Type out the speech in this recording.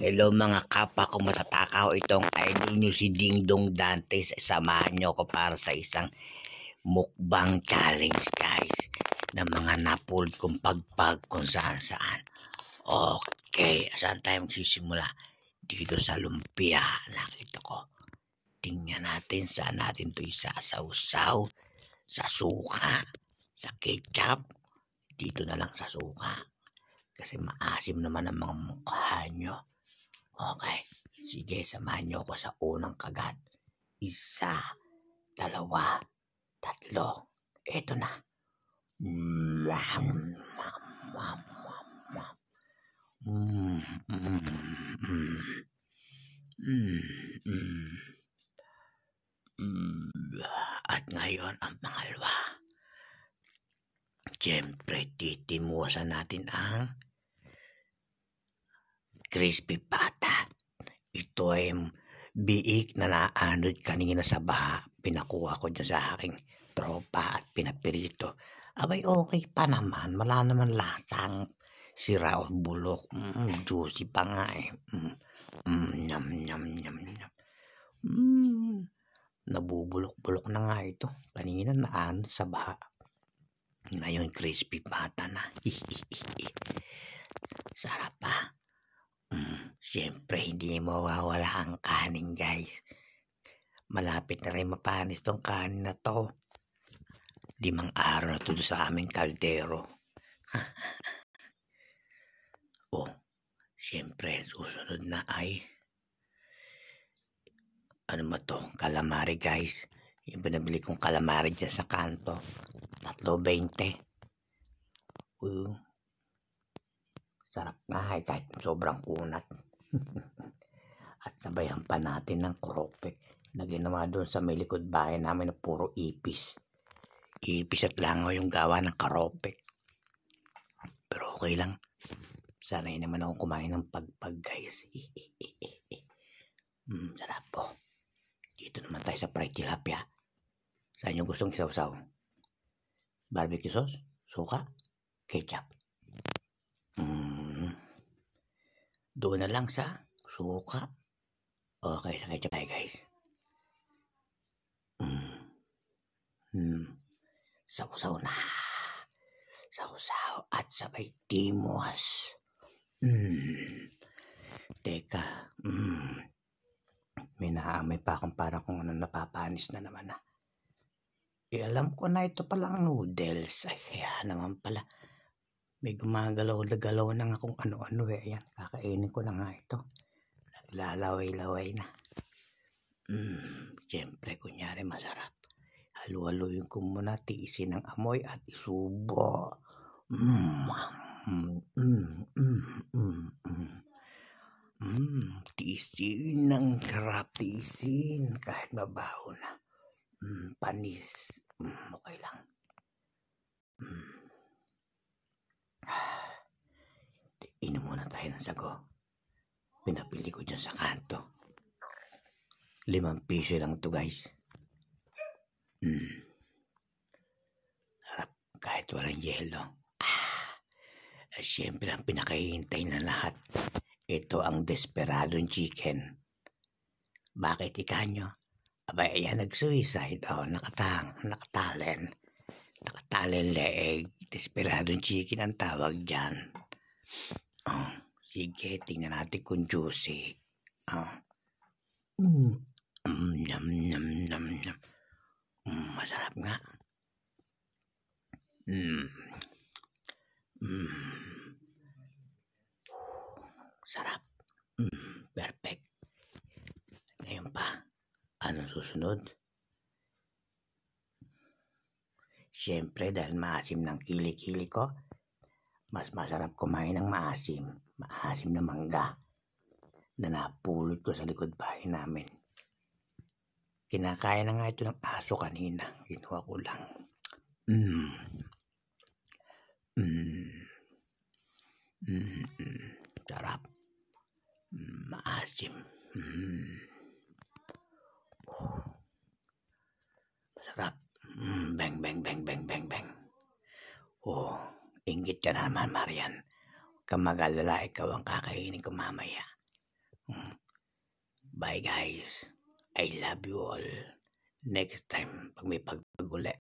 Hello mga kapwa ko matatakaw, itong idol nyo si Dingdong Dantes. Samahan nyo ko para sa isang mukbang challenge guys, ng mga napulot kong pagpag kung saan saan. Okay, saan tayo magsisimula? Dito sa lumpia, nakita ko. Tingnan natin saan natin ito isasaw-saw. Sa suka, sa ketchup. Dito na lang sa suka, kasi maasim naman ang mga mukha nyo. Okay, sige, samahan nyo ako sa unang kagat. 1, 2, 3. Eto na. At ngayon ang pangalawa. Siyempre, titimusan natin ang crispy pata. Ito ay biik na naanod kanina sa baha. Pinakuha ko dyan sa aking tropa at pinapirito. Abay, okay pa naman. Wala naman lasang sira o bulok. Juicy pa nga eh. Nyam, nyam, nyam, nyam. Nabubulok-bulok na nga ito. Kanina naanod sa baha. Ngayon, crispy pata na. Sarap pa. Siyempre, hindi mawawala ang kanin, guys. Malapit na rin mapanis tong kanin na to. 5 araw na to sa aming kaldero. Siyempre, susunod na ay ano ba to? Calamari, guys. Yung pinabili kong calamari dyan sa kanto. 3.20. Sarap nga kahit sobrang kunat. At sabayan pa natin ng kuropek na ginawa doon sa may likod bahay namin na puro ipis. Ipis at langaw yung gawa ng karopek. Pero okay lang. Sanay naman ako kumain ng pagpag, guys. Sarap po. Dito naman tayo sa fried tilapia. Saan yung gustong isaw-saw? Barbecue sauce? Suka? Ketchup? Doon na lang sa suka. Okay, sa ketchup tayo, guys. Saw-saw na. Saw-saw at sabay timos. Teka. May naamoy pa akong parang kung ano napapanis na naman na. Alam ko na ito palang noodles. Ay, kaya naman pala. May gumagalaw-galaw na nga kung ano-ano eh. Ayan, kakainin ko na nga ito. Naglalaway-laway na. Siyempre, kunyari masarap. Halu-haluin ko muna, tiisin ang amoy at isubo. Tiisin ng harap, tiisin kahit mabaho na. Panis. Okay lang. Inom muna tayo ng sago. Pinapili ko dyan sa kanto. 5 piso lang to, guys. Harap kahit walang yelo. Siyempre ang pinakahihintay na lahat. Ito ang desperadong chicken. Bakit ikanyo? Abay, ayan, nag-suicide. Nakatalen leeg. Desperadong chicken ang tawag dyan. Sige, tingnan natin kung juicy. Yum, yum, yum, yum. Masarap nga. Sarap. Perfect. Ngayon pa, anong susunod? Siyempre, dahil maasim ng kilikili ko, mas masarap kumain ng maasim na mangga na napulot ko sa likod bahay namin. Kinakain na nga ito ng aso kanina. Ginawa ko lang. Sarap. Maasim. Masarap. Bang, bang, bang, bang, bang, bang. Inggit ka naman, Marian. Huwag kang mag-alala, ikaw ang kakainin ko mamaya. Bye guys. I love you all. Next time, pag may pagpag uli.